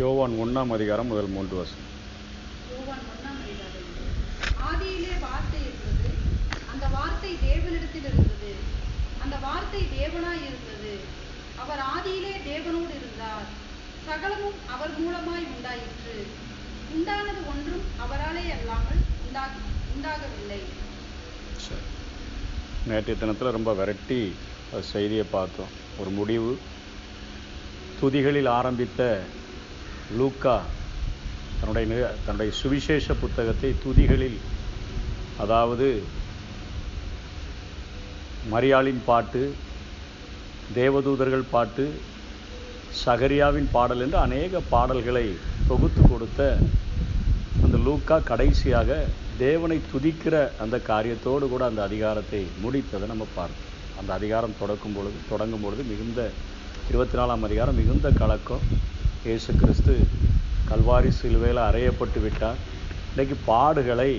யோவான் 1 முதல் 3 வசனம். யோவான் 1 ஆதியிலே வார்த்தை இருந்தது, அந்த வார்த்தை தேவனிடத்தில் இருந்தது, அந்த வார்த்தை தேவனாய் இருந்தது, அவர் ஆதியிலே தேவனோடு இருந்தார், சகலமும் அவர் மூலமாய் உண்டாயிற்று, உண்டானது ஒன்றும் அவராலே அல்லாமல் உண்டாகவில்லை. நேற்றைய தினத்தில் ரொம்ப விரட்டி செய்தியை பார்த்தோம். ஒரு முடிவு. துதிகளில் ஆரம்பித்த லூக்கா தன்னுடைய சுவிசேஷ புத்தகத்தை துதிகளில், அதாவது மரியாளின் பாட்டு, தேவதூதர்கள் பாட்டு, சகரியாவின் பாடல் என்று அநேக பாடல்களை தொகுத்து கொடுத்த அந்த லூக்கா கடைசியாக தேவனை துதிக்கிற அந்த காரியத்தோடு கூட அந்த அதிகாரத்தை முடித்ததை நம்ம பார்த்தோம். அந்த அதிகாரம் தொடங்கும் பொழுது மிகுந்த 24ஆம் அதிகாரம் மிகுந்த கலக்கம். இயேசு கிறிஸ்து கல்வாரி சிலுவையில் அறையப்பட்டு விட்டார். இன்றைக்கு பாடுகளை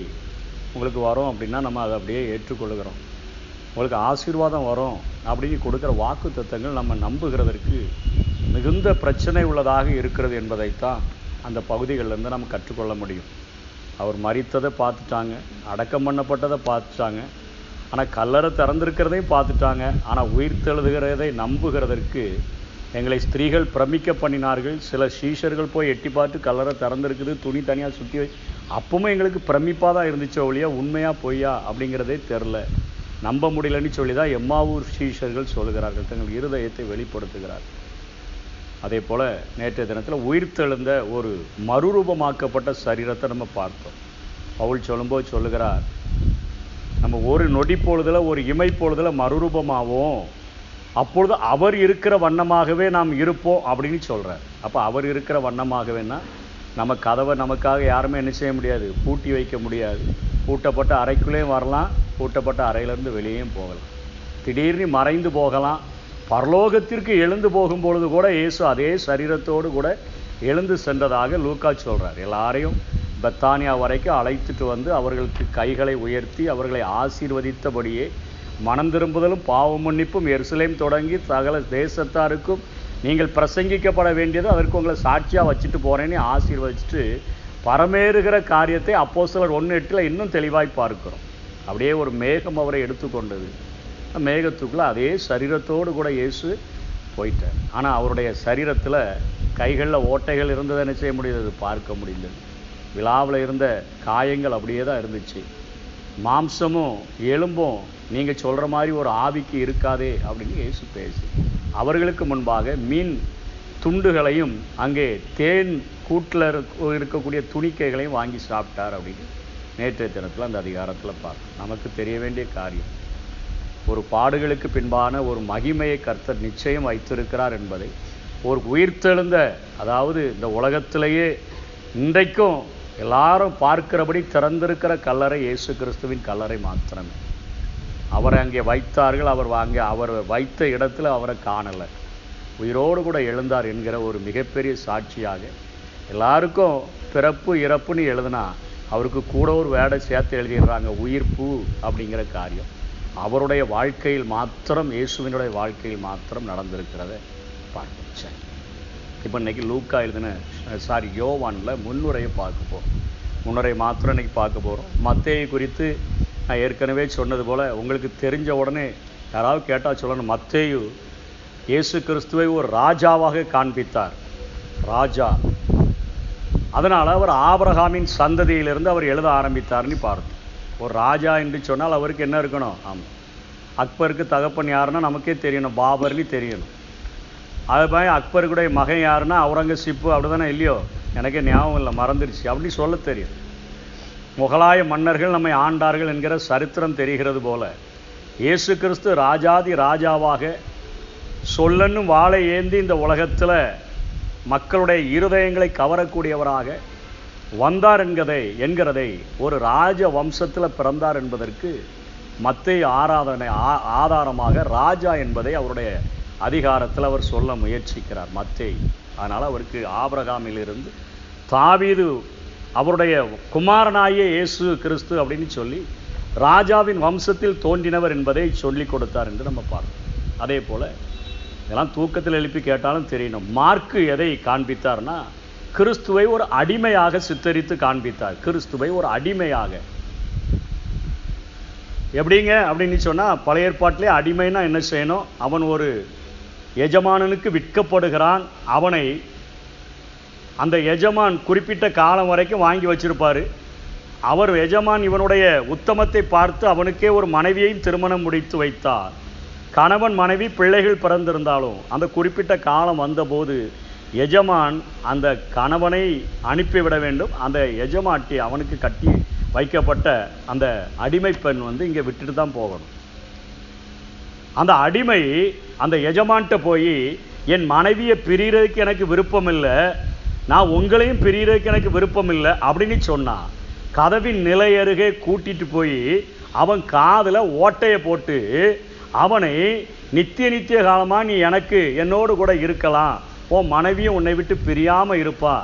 உங்களுக்கு வரும் அப்படின்னா நம்ம அதை அப்படியே ஏற்றுக்கொள்கிறோம். உங்களுக்கு ஆசீர்வாதம் வரும் அப்படின்னு கொடுக்குற வாக்கு தத்தங்கள் நம்ம நம்புகிறதற்கு மிகுந்த பிரச்சனை உள்ளதாக இருக்கிறது என்பதைத்தான் அந்த பகுதிகளிலேருந்து நம்ம கற்றுக்கொள்ள முடியும். அவர் மரித்ததை பார்த்துட்டாங்க, அடக்கம் பண்ணப்பட்டதை பார்த்துட்டாங்க, ஆனால் கல்லறை திறந்திருக்கிறதையும் பார்த்துட்டாங்க. ஆனால் உயிர்த்தெழுதுகிறதை நம்புகிறதற்கு எங்களை ஸ்திரீகள் பிரமிக்க பண்ணினார்கள். சில சீஷர்கள் போய் எட்டி பார்த்து கல்லறை திறந்திருக்குது, துணி தனியாக சுற்றி அப்பவும் எங்களுக்கு பிரமிப்பாக தான் இருந்துச்சோ ஒழியா உண்மையா பொய்யா அப்படிங்கிறதே தெரில, நம்ப முடியலன்னு சொல்லி தான் எம்மாவூர் சீஷர்கள் சொல்லுகிறார்கள், தங்கள் இருதயத்தை வெளிப்படுத்துகிறார்கள். அதே போல் நேற்றைய தினத்தில் உயிர்த்தெழுந்த ஒரு மறுரூபமாக்கப்பட்ட சரீரத்தை நம்ம பார்த்தோம். பவுல் சொல்லும்போது சொல்லுகிறார், நம்ம ஒரு நொடி பொழுதில் ஒரு இமை பொழுதில் மறுரூபமாவோம், அப்பொழுது அவர் இருக்கிற வண்ணமாகவே நாம் இருப்போம் அப்படின்னு சொல்கிறார். அப்போ அவர் இருக்கிற வண்ணமாகவேன்னா நம்ம கதவை நமக்காக யாருமே என்ன செய்ய முடியாது, பூட்டி வைக்க முடியாது. பூட்டப்பட்ட அறைக்குள்ளேயும் வரலாம், பூட்டப்பட்ட அறையிலேருந்து வெளியேயும் போகலாம், திடீர்னு மறைந்து போகலாம். பரலோகத்திற்கு எழுந்து போகும்பொழுது கூட இயேசு அதே சரீரத்தோடு கூட எழுந்து சென்றதாக லூக்கா சொல்கிறார். எல்லாரையும் பெத்தானியா வரைக்கும் அழைத்துட்டு வந்து அவர்களுக்கு கைகளை உயர்த்தி அவர்களை ஆசீர்வதித்தபடியே மனம் திரும்புதலும் பாவ மன்னிப்பும் எருசலேம் தொடங்கி சகல தேசத்தாருக்கும் நீங்கள் பிரசங்கிக்கப்பட வேண்டியது, அதற்கு உங்களை சாட்சியாக வச்சுட்டு போகிறேன்னு ஆசீர்வதிச்சுட்டு பரமேறுகிற காரியத்தை அப்போஸ்தலர் 1:8 இன்னும் தெளிவாய் பார்க்கிறோம். அப்படியே ஒரு மேகம் அவரை எடுத்துக்கொண்டது. மேகத்துக்குள்ளே அதே சரீரத்தோடு கூட இயேசு போயிட்டார். ஆனால் அவருடைய சரீரத்தில் கைகளில் ஓட்டைகள் இருந்ததை என்ன செய்ய முடியாது, பார்க்க முடிந்தது. விழாவில் இருந்த காயங்கள் அப்படியே தான் இருந்துச்சு. மாம்சமும் எலும்பும் நீங்கள் சொல்கிற மாதிரி ஒரு ஆவிக்கு இருக்காதே அப்படின்னு இயேசு பேசி அவர்களுக்கு முன்பாக மீன் துண்டுகளையும் அங்கே தேன் கூட்டில் இருக்கக்கூடிய துணிக்கைகளையும் வாங்கி சாப்பிட்டார் அப்படின்னு நேற்றைய தினத்தில் அந்த அதிகாரத்தில் பார்க்கணும். நமக்கு தெரிய வேண்டிய காரியம், ஒரு பாடுகளுக்கு பின்பான ஒரு மகிமையை கர்த்தர் நிச்சயம் வைத்திருக்கிறார் என்பதை ஒரு உயிர்த்தெழுந்த, அதாவது இந்த உலகத்திலேயே இன்றைக்கும் எல்லாரும் பார்க்கிறபடி திறந்திருக்கிற கல்லறை இயேசு கிறிஸ்துவின் கல்லறை மாத்திரமே. அவரை அங்கே வைத்தார்கள், அவர் வைத்த இடத்துல அவரை காணலை, உயிரோடு கூட எழுந்தார் என்கிற ஒரு மிகப்பெரிய சாட்சியாக எல்லாருக்கும் பிறப்பு இறப்புன்னு எழுதுனா அவருக்கு கூட ஒரு வேடை சேர்த்து எழுதிடுறாங்க, உயிர்ப்பு அப்படிங்கிற காரியம் அவருடைய வாழ்க்கையில் மாத்திரம், இயேசுவினுடைய வாழ்க்கையில் மாத்திரம் நடந்திருக்கிறத பார்த்து. இப்போ இன்றைக்கி லூக்கா யோவானில் முன்னுரையை பார்க்க போகிறோம். முன்னுரை மாத்திரம் இன்றைக்கி பார்க்க போகிறோம். மத்தேயு குறித்து நான் ஏற்கனவே சொன்னது போல் உங்களுக்கு தெரிஞ்ச உடனே யாராவது கேட்டால் சொல்லணும், மத்தேயு இயேசு கிறிஸ்துவை ஒரு ராஜாவாக காண்பித்தார். ராஜா, அதனால் அவர் ஆபிரகாமின் சந்ததியிலிருந்து அவர் எழுத ஆரம்பித்தார்னு பார்த்தோம். ஒரு ராஜா என்று சொன்னால் அவருக்கு என்ன இருக்கணும்? ஆமாம், அக்பருக்கு தகப்பன் யாருன்னா நமக்கே தெரியணும், பாபர்னு தெரியணும். அது மாதிரி அக்பருக்குடைய மகன் யாருன்னா அவுரங்கசீப்பு, அப்படி தானே இல்லையோ, எனக்கே ஞாபகம் இல்லை, மறந்துடுச்சு, அப்படி சொல்ல தெரியும். முகலாய மன்னர்கள் நம்மை ஆண்டார்கள் என்கிற சரித்திரம் தெரிகிறது போல இயேசு கிறிஸ்து ராஜாதி ராஜாவாக சொல்லன்னும் வாளை ஏந்தி இந்த உலகத்தில் மக்களுடைய இருதயங்களை கவரக்கூடியவராக வந்தார் என்கிறதை ஒரு ராஜ வம்சத்தில் பிறந்தார் என்பதற்கு மத்தேயு ஆதாரமாக ராஜா என்பதை அவருடைய அதிகாரத்தில் அவர் சொல்ல முயற்சிக்கிறார் மத்தேயு. அதனால் அவருக்கு ஆபிரகாமிலிருந்து தாவீது அவருடைய குமாரனாகிய இயேசு கிறிஸ்து அப்படின்னு சொல்லி ராஜாவின் வம்சத்தில் தோன்றினவர் என்பதை சொல்லி கொடுத்தார் என்று நம்ம பார்க்கணும். அதே போல் இதெல்லாம் தூக்கத்தில் எழுப்பி கேட்டாலும் தெரியணும். மார்க்கு எதை காண்பித்தார்னா கிறிஸ்துவை ஒரு அடிமையாக சித்தரித்து காண்பித்தார். கிறிஸ்துவை ஒரு அடிமையாக. எப்படிங்க அப்படின்னு சொன்னால், பழைய ஏற்பாட்டிலே அடிமைனா என்ன செய்யணும்? அவன் ஒரு எஜமானனுக்கு விற்கப்படுகிறான். அவனை அந்த எஜமான் குறிப்பிட்ட காலம் வரைக்கும் வாங்கி வச்சிருப்பார். அவர் எஜமான் இவனுடைய உத்தமத்தை பார்த்து அவனுக்கே ஒரு மனைவியையும் திருமணம் முடித்து வைத்தார். கணவன் மனைவி பிள்ளைகள் பிறந்திருந்தாலும் அந்த குறிப்பிட்ட காலம் வந்தபோது எஜமான் அந்த கணவனை அனுப்பிவிட வேண்டும். அந்த எஜமாட்டி அவனுக்கு கட்டி வைக்கப்பட்ட அந்த அடிமை பெண் இங்கே விட்டுட்டு தான் போகணும். அந்த அடிமை அந்த எஜமான்கிட்ட போய், என் மனைவியை பிரியறதுக்கு எனக்கு விருப்பம் இல்லை, நான் உங்களையும் பிரியறதுக்கு எனக்கு விருப்பம் இல்லை அப்படின்னு சொன்னான். கதவின் நிலை அருகே கூட்டிட்டு போய் அவன் காதில் ஓட்டையை போட்டு அவனை நித்திய காலமாக நீ எனக்கு என்னோடு கூட இருக்கலாம், உன் மனைவியும் உன்னை விட்டு பிரியாமல் இருப்பா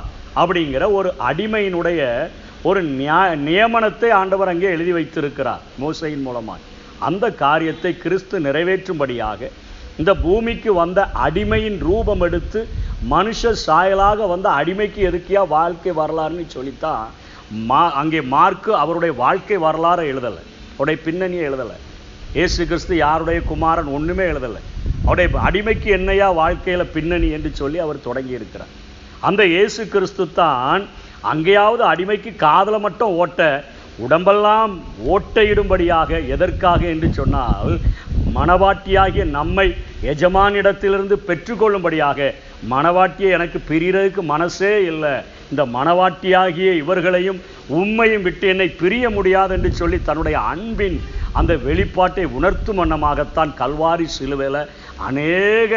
அப்படிங்கிற ஒரு அடிமையினுடைய ஒரு நியமனத்தை ஆண்டவர் அங்கே எழுதி வைத்திருக்கிறார் மோசையின் மூலமாக. அந்த காரியத்தை கிறிஸ்து நிறைவேற்றும்படியாக இந்த பூமிக்கு வந்த அடிமையின் ரூபம் எடுத்து மனுஷ சாயலாக வந்த அடிமைக்கு எதுக்கியா வாழ்க்கை வரலாறுன்னு சொல்லித்தான் அங்கே மார்க்கு அவருடைய வாழ்க்கை வரலாறு எழுதலை, அவருடைய பின்னணியை எழுதலை. இயேசு கிறிஸ்து யாருடைய குமாரன் ஒன்றுமே எழுதலை. அவருடைய அடிமைக்கு என்னையா வாழ்க்கையில் பின்னணி என்று சொல்லி அவர் தொடங்கி இருக்கிறார். அந்த இயேசு கிறிஸ்து தான் அங்கேயாவது அடிமைக்கு காதலை மட்டும் ஓட்ட, உடம்பெல்லாம் ஓட்டையிடும்படியாக. எதற்காக என்று சொன்னால், மணவாட்டியாகிய நம்மை எஜமானிடத்திலிருந்து பெற்றுக்கொள்ளும்படியாக. மணவாட்டியை எனக்கு பிரியறதுக்கு மனசே இல்லை, இந்த மணவாட்டியாகிய இவர்களையும் உம்மையும் விட்டு என்னை பிரிய முடியாது என்று சொல்லி தன்னுடைய அன்பின் அந்த வெளிப்பாட்டை உணர்த்தும் வண்ணமாகத்தான் கல்வாரி சிலுவையில் அநேக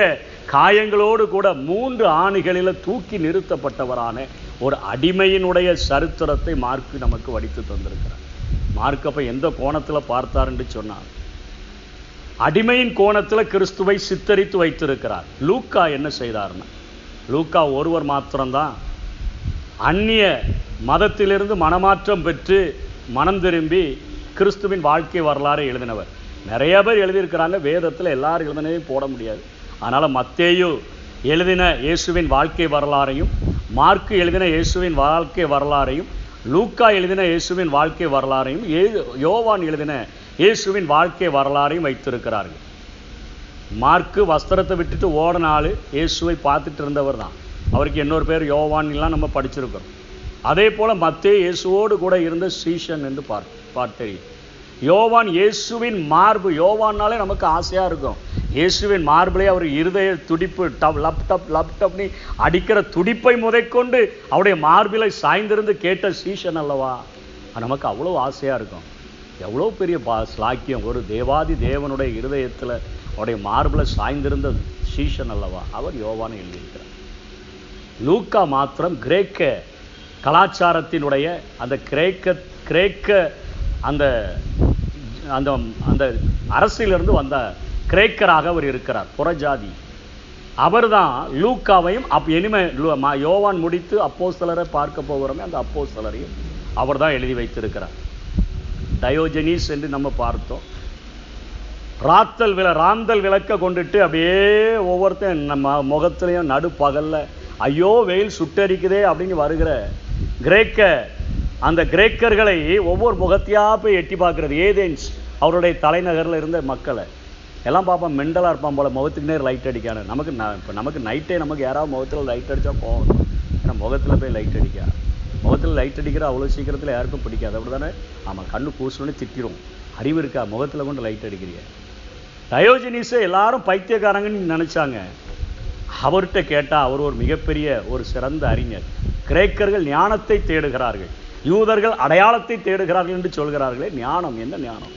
காயங்களோடு கூட 3 ஆணிகளில் தூக்கி நிறுத்தப்பட்டவரான ஒரு அடிமையினுடைய சரித்திரத்தை மார்க்கு நமக்கு வடித்து தந்திருக்கிறார். மார்க் அப்போ எந்த கோணத்தில் பார்த்தார் என்று சொன்னார், அடிமையின் கோணத்தில் கிறிஸ்துவை சித்தரித்து வைத்திருக்கிறார். லூக்கா என்ன செய்தார்னா, லூக்கா ஒருவர் மாத்திரம்தான் அந்நிய மதத்திலிருந்து மனமாற்றம் பெற்று மனம் திரும்பி கிறிஸ்துவின் வாழ்க்கை வரலாறு எழுதினவர். நிறைய பேர் எழுதியிருக்கிறாங்க, வேதத்தில் எல்லாரும் எழுதினதையும் போட முடியாது. அதனால் மத்தேயு எழுதின இயேசுவின் வாழ்க்கை வரலாறையும், மார்க்கு எழுதின இயேசுவின் வாழ்க்கை வரலாறையும், லூக்கா எழுதின இயேசுவின் வாழ்க்கை வரலாறையும், யோவான் எழுதின இயேசுவின் வாழ்க்கை வரலாறையும் வைத்திருக்கிறார்கள். மார்க்கு வஸ்திரத்தை விட்டுட்டு ஓடின ஆள், இயேசுவை பார்த்துட்டு இருந்தவர் தான். அவருக்கு இன்னொரு பேர் யோவான்லாம் நம்ம படிச்சிருக்கிறோம். அதே போல் மத்தேயு இயேசுவோடு கூட இருந்த சீஷன் என்று தெரியும். யோவான் இயேசுவின் மார்பு, யோவான்னாலே நமக்கு ஆசையாக இருக்கும். இயேசுவின் மார்பிலே அவர் இருதய துடிப்பு லப்டப்னு அடிக்கிற துடிப்பை முதற்கொண்டு அவருடைய மார்பிலை சாய்ந்திருந்து கேட்ட சீஷன் அல்லவா, நமக்கு அவ்வளோ ஆசையாக இருக்கும். எவ்வளோ பெரிய ஸ்லாக்கியம், ஒரு தேவாதி தேவனுடைய இருதயத்தில் அவருடைய மார்பில் சாய்ந்திருந்த சீஷன் அல்லவா அவர் யோவானை எழுதியிருக்கிறார். லூக்கா மாத்திரம் கிரேக்க கலாச்சாரத்தினுடைய அந்த கிரேக்க அந்த அந்த அந்த அரசிலிருந்து வந்த கிரேக்கராக அவர் இருக்கிறார், புறஜாதி. அவர் தான் லூக்காவையும் இனிமேல் யோவான் முடித்து அப்போஸ்தலரை பார்க்க போகிறோமே, அந்த அப்போஸ்தலரையும் அவர் தான் எழுதி வைத்திருக்கிறார். டயோஜெனிஸ் என்று நம்ம பார்த்தோம். ராந்தல் விளக்க கொண்டுட்டு அப்படியே ஒவ்வொருத்தன் நம்ம முகத்துலையும் நடுப்பகல்ல ஐயோ வெயில் சுட்டரிக்குதே அப்படின்னு வருகிற அந்த கிரேக்கர்களை ஒவ்வொரு முகத்தையாக போய் எட்டி பார்க்குறது. ஏதென்ஸ் அவருடைய தலைநகரில் இருந்த மக்களை எல்லாம் பார்ப்போம், மெண்டலாக இருப்பான் போல், முகத்துக்கு நேர் லைட் அடிக்கான. இப்போ நமக்கு நைட்டே நமக்கு யாராவது முகத்தில் லைட் அடித்தா போகணும், ஏன்னா முகத்தில் போய் லைட் அடிக்க, முகத்தில் லைட் அடிக்கிற அவ்வளோ சீக்கிரத்தில் யாருக்கும் பிடிக்காது, அப்படி தானே? ஆமாம், கண்ணு கூசணுன்னு திட்டிடும், அறிவு இருக்கா, முகத்தில் கொண்டு லைட் அடிக்கிறீங்க. டயோஜெனிஸை எல்லாரும் பைத்தியக்காரங்கன்னு நினச்சாங்க. அவர்கிட்ட கேட்டால் அவர் ஒரு மிகப்பெரிய ஒரு சிறந்த அறிஞர். கிரேக்கர்கள் ஞானத்தை தேடுகிறார்கள், யூதர்கள் அடையாளத்தை தேடுகிறார்கள் என்று சொல்கிறார்களே. ஞானம் என்ன ஞானம்?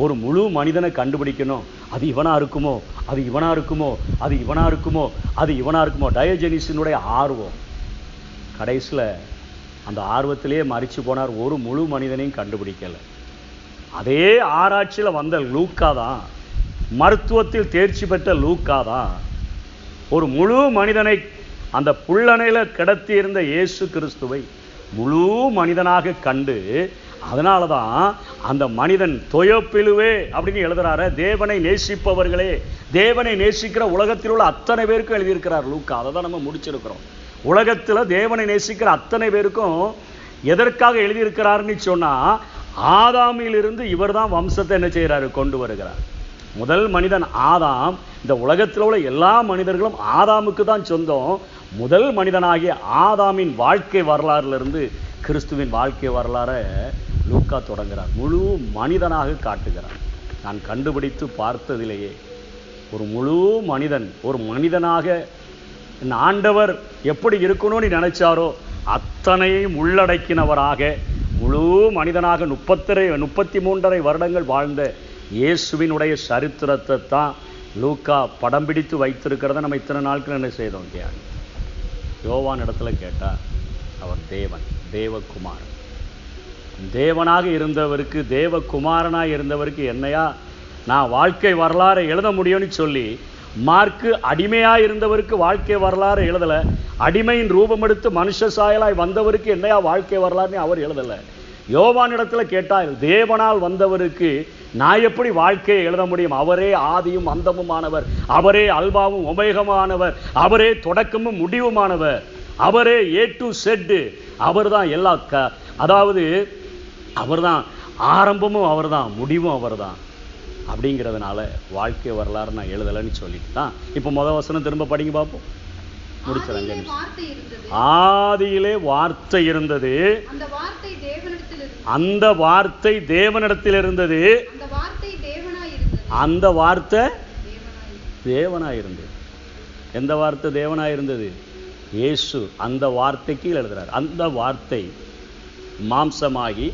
ஒரு முழு மனிதனை கண்டுபிடிக்கணும், அது இவனா இருக்குமோ, அது இவனா இருக்குமோ, அது இவனா இருக்குமோ, அது இவனா இருக்குமோ. டயோஜெனிஸினுடைய ஆர்வம் கடைசியில் அந்த ஆர்வத்திலேயே மறித்து போனார், ஒரு முழு மனிதனையும் கண்டுபிடிக்கலை. அதே ஆராய்ச்சியில் வந்த லூக்கா தான், மருத்துவத்தில் தேர்ச்சி பெற்ற லூக்கா தான் ஒரு முழு மனிதனை அந்த புல்லணையில் கிடத்தி இருந்த இயேசு கிறிஸ்துவை முழு மனிதனாக கண்டு, அதனால தான் அந்த மனிதன் தொயோப்பிலுவே அப்படின்னு எழுதுறாரு. தேவனை நேசிப்பவர்களே, தேவனை நேசிக்கிற உலகத்தில் உள்ள அத்தனை பேருக்கும் எழுதியிருக்கிறார் லூக்கா. அதை தான் நம்ம முடிச்சிருக்கிறோம். உலகத்தில் தேவனை நேசிக்கிற அத்தனை பேருக்கும் எதற்காக எழுதியிருக்கிறாருன்னு சொன்னால், ஆதாமிலிருந்து இவர் தான் வம்சத்தை என்ன செய்கிறாரு, கொண்டு வருகிறார். முதல் மனிதன் ஆதாம். இந்த உலகத்தில் உள்ள எல்லா மனிதர்களும் ஆதாமுக்கு தான் சொந்தம். முதல் மனிதனாகிய ஆதாமின் வாழ்க்கை வரலாறுலேருந்து கிறிஸ்துவின் வாழ்க்கை வரலாறை லூக்கா தொடங்குகிறார். முழு மனிதனாக காட்டுகிறார். நான் கண்டுபிடித்து பார்த்ததிலேயே ஒரு முழு மனிதன், ஒரு மனிதனாக ஆண்டவர் எப்படி இருக்கணும்னு நினைச்சாரோ அத்தனையும் உள்ளடக்கினவராக முழு மனிதனாக 33 வருடங்கள் வாழ்ந்த இயேசுவினுடைய சரித்திரத்தை தான் லூக்கா படம் பிடித்து வைத்திருக்கிறத நம்ம இத்தனை நாட்கள் என்ன செய்தோம். யோவான் இடத்துல கேட்டால் அவர் தேவன், தேவகுமாரன். தேவனாக இருந்தவருக்கு, தேவகுமாரனாக இருந்தவருக்கு என்னையா நான் வாழ்க்கை வரலாறு எழுத முடியும்னு சொல்லி மார்க்கு அடிமையாக இருந்தவருக்கு வாழ்க்கை வரலாறு எழுதலை. அடிமையின் ரூபம் எடுத்து மனுஷ சாயலாய் வந்தவருக்கு என்னையா வாழ்க்கை வரலாறுன்னு அவர் எழுதலை. யோவானிடத்தில் கேட்டால் தேவனால் வந்தவருக்கு நான் எப்படி வாழ்க்கையை எழுத முடியும்? அவரே ஆதியும் அந்தமுமானவர், அவரே அல்பாவும் ஒமேகமானவர், அவரே தொடக்கமும் முடிவுமானவர், அவரே A to Z. அவர் தான் எல்லா அதாவது அவர் தான் ஆரம்பமும் அவர் தான் முடிவும் அவர் தான். அப்படிங்கிறதுனால வாழ்க்கை வரலாறு நான் எழுதலைன்னு சொல்லிட்டு தான் இப்போ முதல் வசனம் திரும்ப படிங்க பார்ப்போம். முடிச்சிடங்க. ஆதியிலே வார்த்தை இருந்தது, அந்த வார்த்தை தேவனிடத்தில் இருந்தது, அந்த வார்த்தை தேவனாய் இருந்தது. எந்த வார்த்தை தேவனாய் இருந்தது? இயேசு. அந்த வார்த்தைக்கு எழுதுறார். அந்த வார்த்தை மாம்சமாகி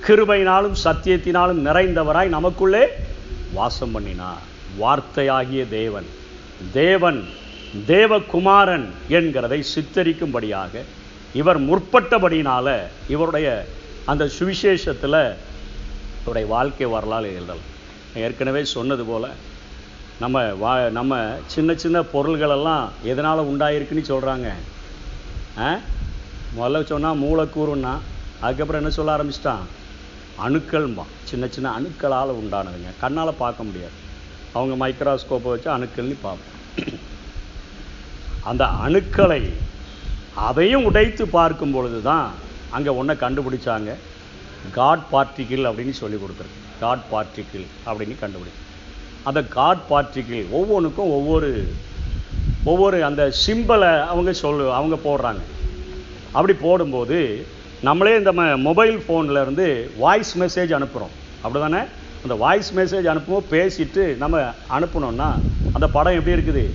கிருபையினாலும் சத்தியத்தினாலும் நிறைந்தவராய் நமக்குள்ளே வாசம் பண்ணினார். வார்த்தையாகிய தேவன், தேவன் தேவகுமாரன் என்கிறதை சித்தரிக்கும்படியாக இவர் முற்பட்டபடியினால இவருடைய அந்த சுவிசேஷத்தில் இவருடைய வாழ்க்கை வரலாறு எழுதலாம். ஏற்கனவே சொன்னது போல் நம்ம சின்ன சின்ன பொருள்களெல்லாம் எதனால் உண்டாயிருக்குன்னு சொல்கிறாங்க. முதல்ல சொன்னால் மூலக்கூறுன்னா, அதுக்கப்புறம் என்ன சொல்ல ஆரம்பிச்சிட்டான்? அணுக்கள்மா. சின்ன சின்ன அணுக்களால் உண்டானதுங்க. கண்ணால் பார்க்க முடியாது. அவங்க மைக்ரோஸ்கோப்பை வச்சு அணுக்கள்னு பார்ப்போம். அந்த அணுக்களை அதையும் உடைத்து பார்க்கும் பொழுது தான் அங்கே ஒன்றை கண்டுபிடிச்சாங்க. காட் பார்ட்டிக்கிள் அப்படின்னு சொல்லி கொடுத்துருக்கு. காட் பார்ட்டிக்கிள் அப்படின்னு கண்டுபிடிச்சு அந்த காட் பார்ட்டிக்கிள் ஒவ்வொன்றுக்கும் ஒவ்வொரு அந்த சிம்பலை அவங்க போடுறாங்க. அப்படி போடும்போது நம்மளே இந்த மொபைல் ஃபோன்லேருந்து வாய்ஸ் மெசேஜ் அனுப்புகிறோம், அப்படி தானே? அந்த வாய்ஸ் மெசேஜ் அனுப்பும்போது பேசிட்டு நம்ம அனுப்பினோன்னா அந்த படம் எப்படி இருக்குது?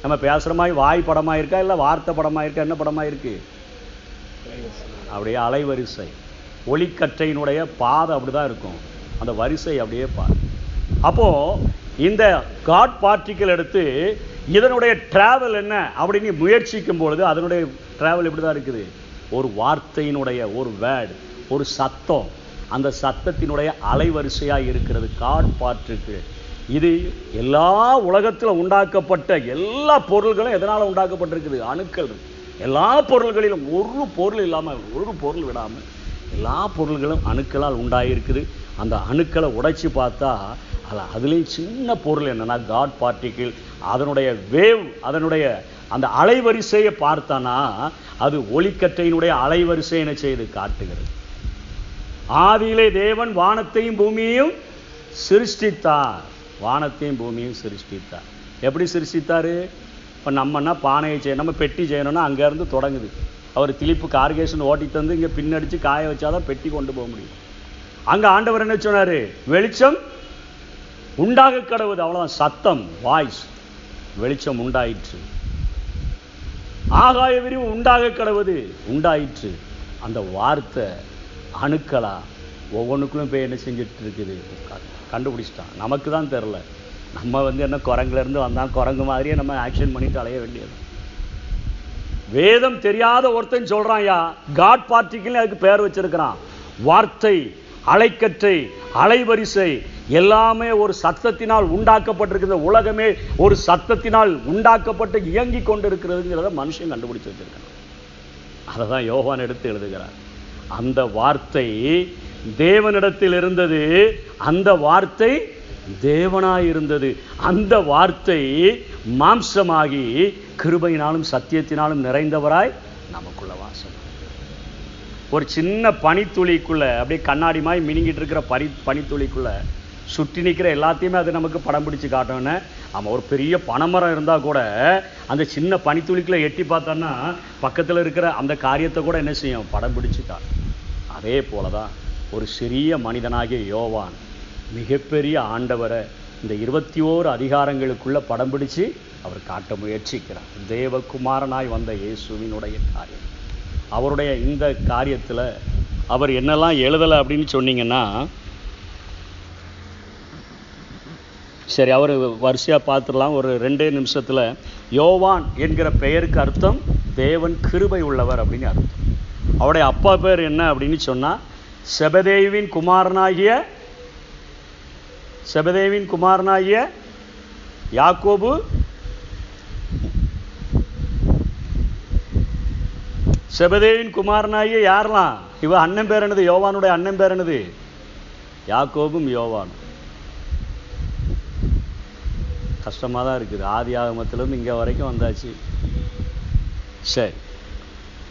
நம்ம பேசுகிற மாதிரி வாய் படமாக இருக்கா, இல்லை வார்த்தை படமாக இருக்கா, என்ன படமாக இருக்குது? அப்படியே அலைவரிசை, ஒளிக்கற்றையினுடைய பாதை அப்படி தான் இருக்கும். அந்த வரிசை அப்படியே பாரு. அப்போது இந்த காட் பார்ட்டிக்கல் எடுத்து இதனுடைய ட்ராவல் என்ன அப்படின்னு முயற்சிக்கும் பொழுது அதனுடைய ட்ராவல் இப்படி தான் இருக்குது. ஒரு வார்த்தையினுடைய ஒரு வேர்டு, ஒரு சத்தம், அந்த சத்தத்தினுடைய அலைவரிசையாக இருக்கிறது காட் பார்ட்டிக்கல். இது எல்லா உலகத்தில் உண்டாக்கப்பட்ட எல்லா பொருள்களும் எதனால் உண்டாக்கப்பட்டிருக்குது? அணுக்கள். எல்லா பொருள்களிலும் ஒரு பொருள் இல்லாமல், ஒரு பொருள் விடாமல் எல்லா பொருள்களும் அணுக்களால் உண்டாயிருக்குது. அந்த அணுக்களை உடைச்சி பார்த்தா அதுலேயும் சின்ன பொருள் என்னன்னா காட் பார்ட்டிக்கிள். அதனுடைய வேவ், அதனுடைய அந்த அலைவரிசையை பார்த்தானா அது ஒளிக்கற்றையினுடைய அலைவரிசை என்ன செய்து காட்டுகிறது. ஆதியிலே தேவன் வானத்தையும் பூமியையும் சிருஷ்டித்தார். வானத்தையும் பூமியையும் சிருஷ்டித்தார். எப்படி சிருஷ்டித்தார்? இப்போ நம்மன்னா பானையை செய்யணும், நம்ம பெட்டி செய்யணும்னா அங்கேருந்து தொடங்குது. அவர் திலிப்பு கார்கேஷன் ஓட்டி தந்து இங்கே பின்னடித்து காய வச்சாதான் பெட்டி கொண்டு போக முடியும். அங்கே ஆண்டவர் என்ன சொன்னார்? வெளிச்சம் உண்டாக கடவுது. அவ்வளோதான். சத்தம், வாய்ஸ். வெளிச்சம் உண்டாயிற்று. ஆகாய விரிவு உண்டாக கடவுது, உண்டாயிற்று. அந்த வார்த்தை அணுக்களா ஒவ்வொன்றுக்குள்ளும் போய் என்ன செஞ்சுட்டு இருக்குது? கண்டுபிடிச்சிட்டான். நமக்கு தான் தெரில. நம்ம என்ன குரங்குலேருந்து வந்தால் குரங்கு மாதிரியே நம்ம ஆக்ஷன் பண்ணிட்டு அலைய வேண்டியது. வேதம் தெரியாத ஒருத்தன் சொல்கிறான்யா காட் பார்ட்டிக்கிள்னு அதுக்கு பேர் வச்சிருக்கிறான். வார்த்தை, அலைக்கற்றை, அலைவரிசை எல்லாமே ஒரு சத்தத்தினால் உண்டாக்கப்பட்டிருக்கிற உலகமே ஒரு சத்தத்தினால் உண்டாக்கப்பட்டு இயங்கி கொண்டு இருக்கிறதுங்கிறத மனுஷன் கண்டுபிடிச்சு வச்சிருக்கான். அதை தான் யோவான் எடுத்து எழுதுகிறார். அந்த வார்த்தை தேவனிடத்தில் இருந்தது, அந்த வார்த்தை தேவனாயிருந்தது. அந்த வார்த்தை மாம்சமாகி கிருபையினாலும் சத்தியத்தினாலும் நிறைந்தவராய் நமக்குள்ள வாசம். ஒரு சின்ன பனித்துளிக்குள்ள அப்படியே கண்ணாடி மாதிரி மினிங்கிட்டு இருக்கிற பனித்துளிக்குள்ள சுற்றி நிற்கிற எல்லாத்தையுமே அது நமக்கு படம் பிடிச்சு காட்டணும்னு. ஆமாம், ஒரு பெரிய பனைமரம் இருந்தால் கூட அந்த சின்ன பனித்துளிக்குள்ள எட்டி பார்த்தோன்னா பக்கத்தில் இருக்கிற அந்த காரியத்தை கூட என்ன செய்யும், படம் பிடிச்சு காட்டும். அதே போல தான் ஒரு சிறிய மனிதனாகிய யோவான் மிகப்பெரிய ஆண்டவரை இந்த 21 அதிகாரங்களுக்குள்ள படம் பிடிச்சு அவர் காட்ட முயற்சிக்கிறார். தேவகுமாரனாய் வந்த இயேசுவினுடைய காரியம், அவருடைய இந்த காரியத்தில் அவர் என்னெல்லாம் எழுதலை அப்படின்னு சொன்னீங்கன்னா, சரி அவர் வரிசையாக பார்த்துடலாம். ஒரு 2 நிமிஷத்தில் யோவான் என்கிற பெயருக்கு அர்த்தம் தேவன் கிருபை உள்ளவர் அப்படின்னு அர்த்தம். அவருடைய அப்பா பேர் என்ன அப்படின்னு சொன்னால் செபதேயுவின் குமாரனாகிய யாக்கோபு. செபதேவின் குமாரனாகிய யாரெல்லாம்? இவ அண்ணன் பேர் என்னது? யோவானுடைய அண்ணன் பேர் என்னது? யாக்கோபும் யோவானும். கஷ்டமாக தான் இருக்குது. ஆதி ஆகமத்திலிருந்து இங்கே வரைக்கும் வந்தாச்சு. சரி,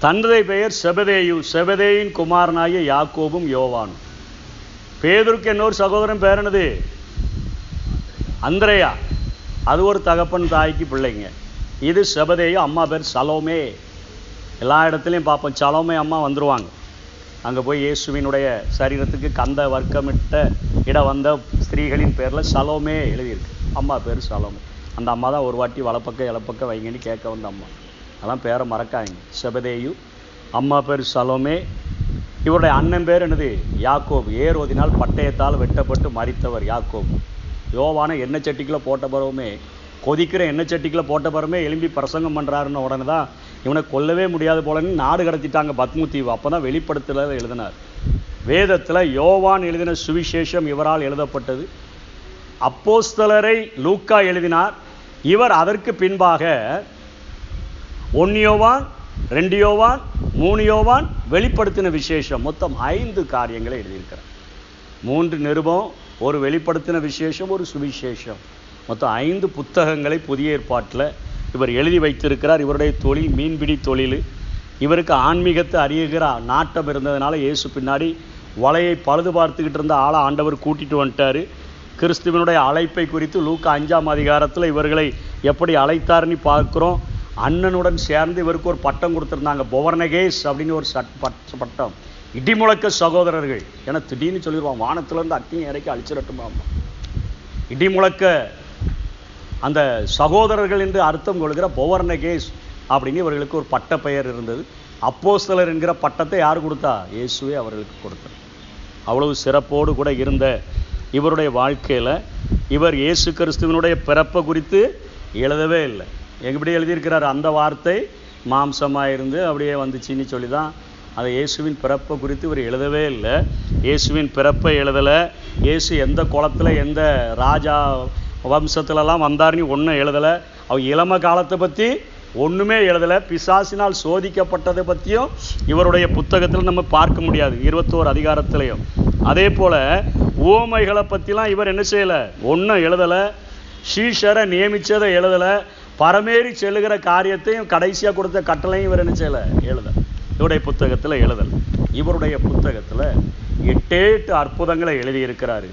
தந்தை பெயர் செபதேயு, செபதேயின் குமாரனாகிய யாக்கோபும் யோவானும். பேதுருக்கு இன்னொரு சகோதரன் பேர் என்னது? அந்திரேயா. அது ஒரு தகப்பன் தாய்க்கு பிள்ளைங்க. இது செபதேயு, அம்மா பேர் சலோமே. எல்லா இடத்துலையும் பார்ப்போம் சலோமே அம்மா வந்துடுவாங்க. அங்கே போய் இயேசுவினுடைய சரீரத்துக்கு கந்த வர்க்கமிட்ட இடம் வந்த ஸ்திரீகளின் பேரில் சலோமே எழுதியிருக்கு. அம்மா பேர் சலோமே. அந்த அம்மா தான் ஒரு வாட்டி வலப்பக்கம் இலப்பக்கம் வைங்கன்னு கேட்க வந்த அம்மா. அதெல்லாம் பேரை மறக்காங்க. செபதேயு, அம்மா பேர் சலோமே. இவருடைய அண்ணன் பேர் என்னது? யாக்கோபு. ஏரோதினால் பட்டயத்தால் வெட்டப்பட்டு மரித்தவர் யாக்கோபு. யோவானை எண்ணெய் சட்டிக்குள்ளே போட்ட பிறகுமே, கொதிக்கிற எண்ணெய் சட்டிக்குள்ளே போட்ட பிறகுமே எழும்பி பிரசங்கம் பண்ணுறாருன்னு உடனே தான் இவனை கொல்லவே முடியாது போலன்னு நாடு கடத்திட்டாங்க பத்மதீவு. அப்போ தான் வெளிப்படுத்தல எழுதினார். வேதத்தில் யோவான் எழுதின சுவிசேஷம் இவரால் எழுதப்பட்டது. அப்போஸ்தலரை லூக்கா எழுதினார். இவர் அதற்கு பின்பாக 1 யோவான், 2 யோவான், 3 யோவான், வெளிப்படுத்தின விசேஷம், மொத்தம் 5 காரியங்களை எழுதியிருக்கிறார். 3 நிருபம், ஒரு வெளிப்படுத்தின விசேஷம், ஒரு சுவிசேஷம், மொத்தம் 5 புத்தகங்களை புதிய ஏற்பாட்டில் இவர் எழுதி வைத்திருக்கிறார். இவருடைய தொழில் மீன்பிடி தொழில். இவருக்கு ஆன்மீகத்தை அறியுகிற நாட்டம் இருந்ததுனால இயேசு பின்னாடி வலையை பழுது பார்த்துக்கிட்டு இருந்த ஆளை ஆண்டவர் கூட்டிகிட்டு வந்துட்டார். கிறிஸ்துவனுடைய அழைப்பை குறித்து லூக்கா 5ஆம் அதிகாரத்தில் இவர்களை எப்படி அழைத்தார்னு பார்க்குறோம். அண்ணனுடன் சேர்ந்து இவருக்கு ஒரு பட்டம் கொடுத்துருந்தாங்க, பொவர்னகேஸ் அப்படின்னு ஒரு பட்டம். இடிமுழக்க சகோதரர்கள். ஏன்னா திடீர்னு சொல்லிடுவான், வானத்திலேருந்து அக்கினி இறக்கி அழிச்சிடட்டுமா. இடிமுழக்க அந்த சகோதரர்கள் என்று அர்த்தம் கொள்கிற பொவர்னகேஸ் அப்படின்னு இவர்களுக்கு ஒரு பட்ட பெயர் இருந்தது. அப்போஸ்தலர் என்கிற பட்டத்தை யார் கொடுத்தா? இயேசுவே அவர்களுக்கு கொடுத்தார். அவ்வளவு சிறப்போடு கூட இருந்த இவருடைய வாழ்க்கையில் இவர் இயேசு கிறிஸ்துவனுடைய பிறப்பை குறித்து எழுதவே இல்லை. எப்படி எழுதியிருக்கிறார்? அந்த வார்த்தை மாம்சமாக இருந்து அப்படியே வந்துச்சின்னு சொல்லி தான் அதை இயேசுவின் பிறப்பை குறித்து இவர் எழுதவே இல்லை. இயேசுவின் பிறப்பை எழுதலை. இயேசு எந்த குளத்தில் எந்த ராஜா வம்சத்துலலாம் வந்தார்னு ஒன்றும் எழுதலை. அவர் இளம காலத்தை பற்றி ஒன்றுமே எழுதலை. பிசாசினால் சோதிக்கப்பட்டதை பற்றியும் இவருடைய புத்தகத்தில் நம்ம பார்க்க முடியாது, 21 அதிகாரத்திலையும். அதே போல் உவமைகளை பற்றிலாம் இவர் என்ன செய்யலை, ஒன்றும் எழுதலை. சீஷரை நியமித்ததை எழுதலை. பரமேறி செல்லுகிற காரியத்தையும் கடைசியாக கொடுத்த கட்டளையும் இவர் என்ன செய்யலை, எழுதலை. இவருடைய புத்தகத்தில் எழுதலை. இவருடைய புத்தகத்தில் 8 அற்புதங்களை எழுதியிருக்கிறாரு.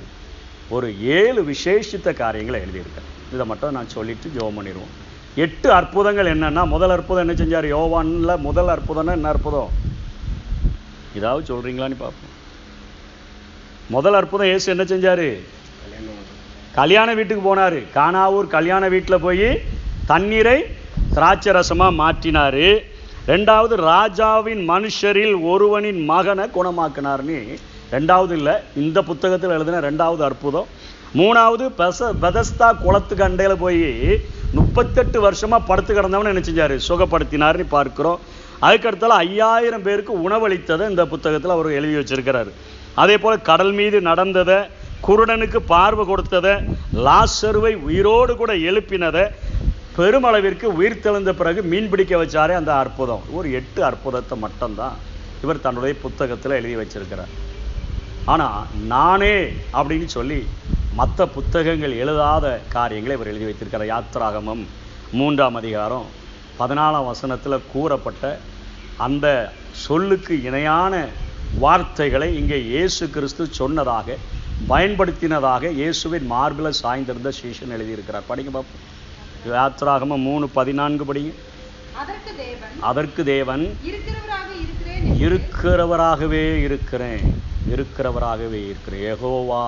ஒரு 7 விசேஷித்த காரியங்களை எழுதியிருக்கார். இதை மட்டும் நான் சொல்லிட்டு ஜெபம் பண்ணிடுவோம். 8 அற்புதங்கள் என்னன்னா, முதல் அற்புதம் என்ன செஞ்சார்? யோவான்ல முதல் அற்புதம்னா என்ன அற்புதம்? இதாவது சொல்றீங்களான்னு பார்ப்போம். முதல் அற்புதம் இயேசு என்ன செஞ்சாரு? கல்யாண வீட்டுக்கு போனாரு. கானாவூர் கல்யாண வீட்டில் போய் தண்ணீரை திராட்சை ரசமாக மாற்றினாரு. 2வது ராஜாவின் மனுஷரில் ஒருவனின் மகனை குணமாக்கினார்னு 2வது இல்லை, இந்த புத்தகத்தில் எழுதின 2வது அற்புதம். 3வது பெதஸ்தா குளத்துக்கு அண்டையில் போய் 38 வருஷமாக படுத்து கிடந்தவனை என்ன செஞ்சார்? சுகப்படுத்தினார்னு பார்க்கிறோம். அதுக்கடுத்தால 5000 பேருக்கு உணவளித்ததை இந்த புத்தகத்தில் அவர் எழுதி வச்சிருக்கிறாரு. அதே போல் கடல் மீது நடந்ததை, குருடனுக்கு பார்வை கொடுத்ததை, லாசருவை உயிரோடு கூட எழுப்பினதை, பெருமளவிற்கு உயிர் தெழுந்த பிறகு மீன் பிடிக்க வச்சாரே அந்த அற்புதம். ஒரு 8 அற்புதத்தை மட்டும்தான் இவர் தன்னுடைய புத்தகத்தில் எழுதி வச்சிருக்கிறார். ஆனால் நானே அப்படின்னு சொல்லி மற்ற புத்தகங்கள் எழுதாத காரியங்களை இவர் எழுதி வைத்திருக்கிறார். யாத்திராகமம் 3ஆம் அதிகாரம் 14ஆம் வசனத்தில் கூறப்பட்ட அந்த சொல்லுக்கு இணையான வார்த்தைகளை இங்கே இயேசு கிறிஸ்து சொன்னதாக, பயன்படுத்தினதாக இயேசுவின் மார்பில் சாய்ந்திருந்த சீஷன் எழுதியிருக்கிறார். படிங்க பாப்போம். யாத்திராகமம் 3:14 படிங்க. அதற்கு தேவன் இருக்கிறவராகவே இருக்கிறேன், யெகோவா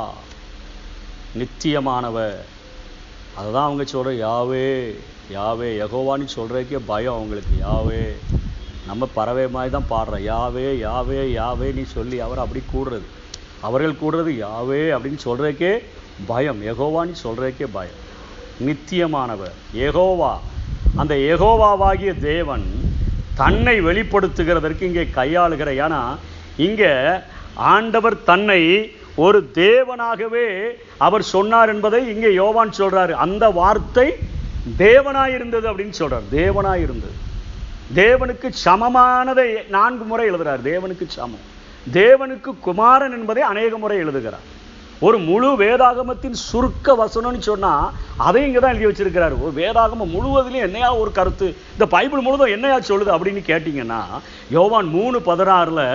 நித்தியமானவர். அதுதான் அவங்க சொல்கிற யாவே யாவே. யெகோவான்னு சொல்கிறதுக்கே பயம் அவங்களுக்கு. யாவே, நம்ம பறவை மாதிரி தான் பாடுறோம். யாவே யாவே யாவே நீ சொல்லி அவர் அப்படி கூடுறது, அவர்கள் கூடுறது யாவே அப்படின்னு சொல்கிறதுக்கே பயம். யெகோவான்னு சொல்கிறதுக்கே பயம். நித்தியமானவர் யெகோவா. அந்த யெகோவாவாகிய தேவன் தன்னை வெளிப்படுத்துகிறதற்கு இங்கே கையாளுகிற, ஏன்னா இங்கே ஆண்டவர் தன்னை ஒரு தேவனாகவே அவர் சொன்னார் என்பதை இங்கே யோவான் சொல்றாரு. அந்த வார்த்தை தேவனாயிருந்தது அப்படின்னு சொல்றார். தேவனாயிருந்தது, தேவனுக்கு சமமானதை 4 முறை எழுதுகிறார். தேவனுக்கு சமம், தேவனுக்கு குமாரன் என்பதை அநேக முறை எழுதுகிறார். ஒரு முழு வேதாகமத்தின் சுருக்க வசனம்னு சொன்னால் அதை இங்கே தான் எழுதி வச்சிருக்கிறார். ஒரு வேதாகமம் முழுவதிலையும் என்னையா ஒரு கருத்து, இந்த பைபிள் முழுவதும் என்னையா சொல்லுது அப்படின்னு கேட்டிங்கன்னா, யோவான் 3:16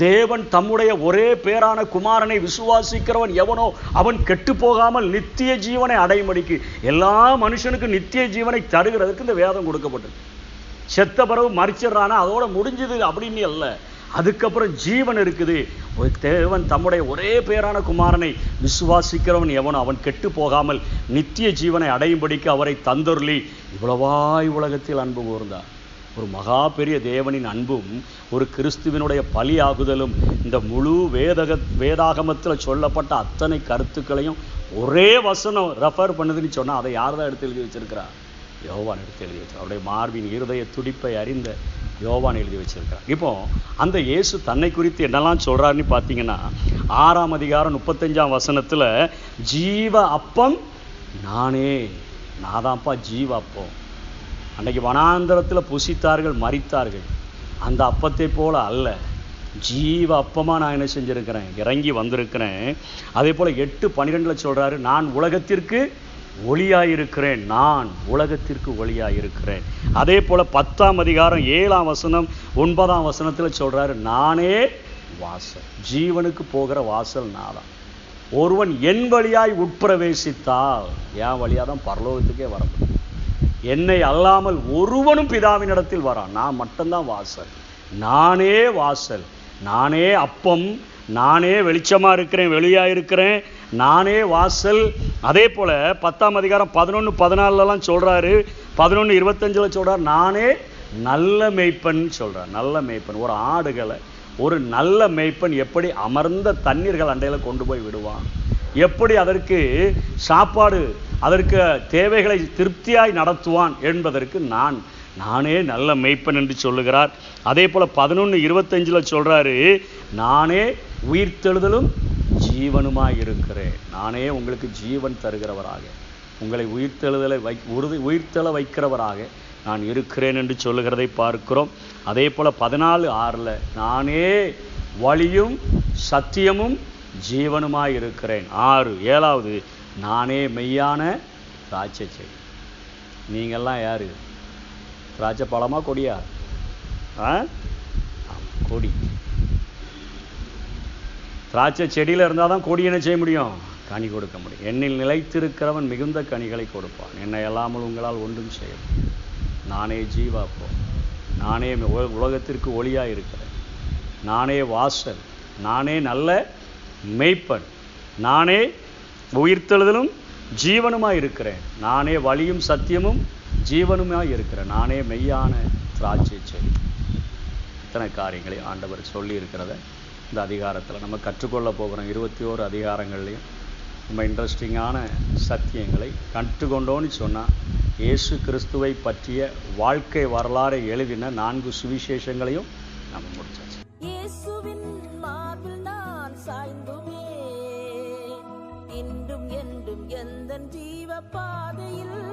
தேவன் தம்முடைய ஒரே பேரான குமாரனை விசுவாசிக்கிறவன் எவனோ அவன் கெட்டு போகாமல் நித்திய ஜீவனை அடையும்படிக்கு, எல்லா மனுஷனுக்கும் நித்திய ஜீவனை தருகிறதுக்கு இந்த வேதம் கொடுக்கப்பட்டது. செத்த பிறகு மறிச்சிடறானா அதோட முடிஞ்சது அப்படின்னு அல்ல, அதுக்கப்புறம் ஜீவன் இருக்குது. தேவன் தம்முடைய ஒரே பேரான குமாரனை விசுவாசிக்கிறவன் எவனோ அவன் கெட்டு போகாமல் நித்திய ஜீவனை அடையும்படிக்கு அவரை தந்தொருளி இவ்வளவாய் உலகத்தில் அன்பு கூர்ந்தார். ஒரு மகா பெரிய தேவனின் அன்பும் ஒரு கிறிஸ்துவினுடைய பலியாகுதலும் இந்த முழு வேதாகமத்தில் சொல்லப்பட்ட அத்தனை கருத்துக்களையும் ஒரே வசனம் ரெஃபர் பண்ணுதுன்னு சொன்னால் அதை யார் தான் எடுத்து எழுதி வச்சிருக்கிறா? யோவான் எடுத்து எழுதி வச்சிருக்கார். அவருடைய மார்பின் இருதய துடிப்பை அறிந்த யோவான் எழுதி வச்சிருக்கிறார். இப்போ அந்த இயேசு தன்னை குறித்து என்னெல்லாம் சொல்றாருன்னு பார்த்தீங்கன்னா, 6ஆம் அதிகாரம் 35ஆம் வசனத்தில் ஜீவ அப்பம் நானே, நாதான்ப்பா ஜீவ அப்பம். அன்னைக்கு வனாந்தரத்தில் புசித்தார்கள், மரித்தார்கள். அந்த அப்பத்தை போல அல்ல, ஜீவ அப்பமாக நான் என்ன செஞ்சுருக்கிறேன், இறங்கி வந்திருக்கிறேன். அதே போல் 8:12 சொல்கிறாரு, நான் உலகத்திற்கு ஒளியாயிருக்கிறேன், நான் உலகத்திற்கு ஒளியாயிருக்கிறேன். அதே போல் 10ஆம் அதிகாரம் 7ஆம் வசனம் 9ஆம் வசனத்தில் சொல்கிறாரு, நானே வாசல், ஜீவனுக்கு போகிற வாசல் நாதான். ஒருவன் என் வழியாய் உட்பிரவேசித்தால், என் வழியாக தான் பரலோகத்துக்கே வரப்படும். என்னை அல்லாமல் ஒருவனும் பிதாவினிடத்தில் வரான், நான் மட்டும்தான் வாசல். நானே வாசல், நானே அப்பம், நானே வெளிச்சமாக இருக்கிறேன், வெளியாக இருக்கிறேன், நானே வாசல். அதே போல் 10ஆம் அதிகாரம் 11-14 சொல்கிறாரு, 11:25 சொல்கிறார், நானே நல்ல மேய்ப்பன் சொல்கிறார். நல்ல மேய்ப்பன், ஒரு ஆடுகளை ஒரு நல்ல மேய்ப்பன் எப்படி அமர்ந்த தண்ணீர்கள் அண்டையில் கொண்டு போய் விடுவான், எப்படி அதற்கு சாப்பாடு, அதற்கு தேவைகளை திருப்தியாய் நடத்துவான் என்பதற்கு நானே நல்ல மேய்ப்பன் என்று சொல்லுகிறார். அதே போல் 11:25 சொல்கிறாரு, நானே உயிர்த்தெழுதலும் ஜீவனுமாய் இருக்கிறேன். நானே உங்களுக்கு ஜீவன் தருகிறவராக, உங்களை உயிர்த்தெழ வைக்கிறவராக நான் இருக்கிறேன் என்று சொல்லுகிறதை பார்க்கிறோம். அதே போல் 14:6 நானே வழியும் சத்தியமும் ஜீவனுமாய் இருக்கிறேன். 7வது நானே மெய்யான திராட்சை செடி. நீங்கள்லாம் யாரு? திராட்சை பழமா கொடியா? கொடி. திராட்சை செடியில் இருந்தால் தான் கொடி என்ன செய்ய முடியும்? கனி கொடுக்க முடியும். என்னில் நிலைத்திருக்கிறவன் மிகுந்த கனிகளை கொடுப்பான், என்னை அல்லாமல் உங்களால் ஒன்றும் செய்ய முடியும். நானே ஜீவாப்போம், நானே உலகத்திற்கு ஒளியாக இருக்கிறேன், நானே வாசல், நானே நல்ல மெய்ப்பன், நானே உயிர்த்தெழுதலும் ஜீவனுமாய் இருக்கிறேன், நானே வழியும் சத்தியமும் ஜீவனுமாய் இருக்கிறேன், நானே மெய்யான திராட்சை செடி. இத்தனை காரியங்களை ஆண்டவர் சொல்லி இருக்கிறத இந்த அதிகாரத்தில் நம்ம கற்றுக்கொள்ள போகிறோம். 21 அதிகாரங்கள்லையும் நம்ம இன்ட்ரெஸ்டிங்கான சத்தியங்களை கற்றுக்கொண்டோன்னு சொன்னால், இயேசு கிறிஸ்துவை பற்றிய வாழ்க்கை வரலாறை எழுதின 4 சுவிசேஷங்களையும் நம்ம முடிச்சாச்சு. இயேசுவின் மார்பில் நான் சாய்ந்துமே, இன்றும் என்றும் எந்தன் ஜீவ பாதையில்